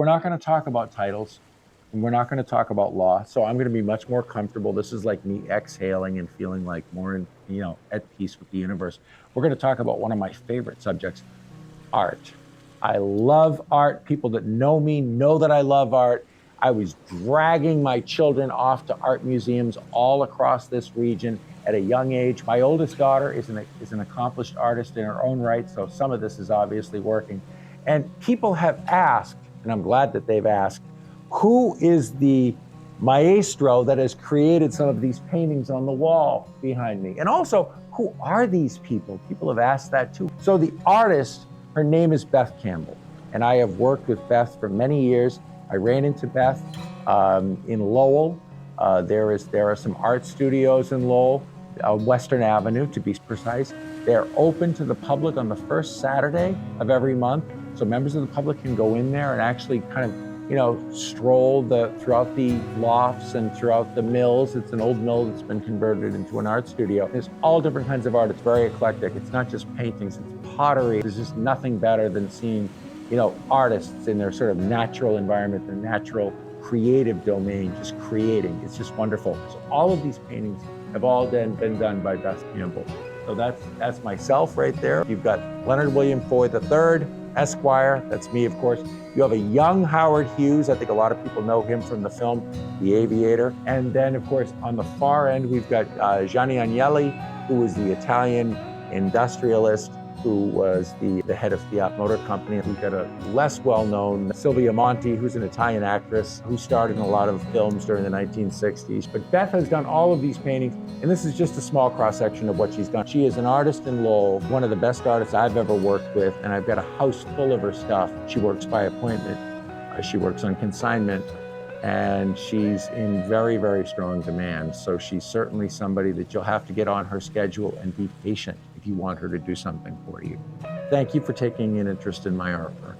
we're not going to talk about titles, and we're not going to talk about law. So I'm going to be much more comfortable. This is like me exhaling and feeling like more at peace with the universe. We're going to talk about one of my favorite subjects, art. I love art. People that know me know that I love art. I was dragging my children off to art museums all across this region at a young age. My oldest daughter is an accomplished artist in her own right, so some of this is obviously working. And people have asked, and I'm glad that they've asked, who is the maestro that has created some of these paintings on the wall behind me? And also, who are these people? People have asked that too. So the artist, her name is Beth Campbell, and I have worked with Beth for many years. I ran into Beth in Lowell. There are some art studios in Lowell, Western Avenue to be precise. They're open to the public on the first Saturday of every month. So members of the public can go in there and actually kind of, stroll throughout the lofts and throughout the mills. It's an old mill that's been converted into an art studio. There's all different kinds of art. It's very eclectic. It's not just paintings, it's pottery. There's just nothing better than seeing artists in their sort of natural environment, their natural creative domain, just creating. It's just wonderful. So all of these paintings have all been done by Beth Campbell. So that's myself right there. You've got Leonard William Foy III, Esquire, that's me, of course. You have a young Howard Hughes. I think a lot of people know him from the film The Aviator. And then, of course, on the far end, we've got Gianni Agnelli, who was the Italian industrialist who was the head of Fiat Motor Company. We've got a less well-known Silvia Monti, who's an Italian actress who starred in a lot of films during the 1960s. But Beth has done all of these paintings, and this is just a small cross-section of what she's done. She is an artist in Lowell, one of the best artists I've ever worked with, and I've got a house full of her stuff. She works by appointment, she works on consignment, and she's in very, very strong demand. So she's certainly somebody that you'll have to get on her schedule and be patient if you want her to do something for you. Thank you for taking an interest in my artwork.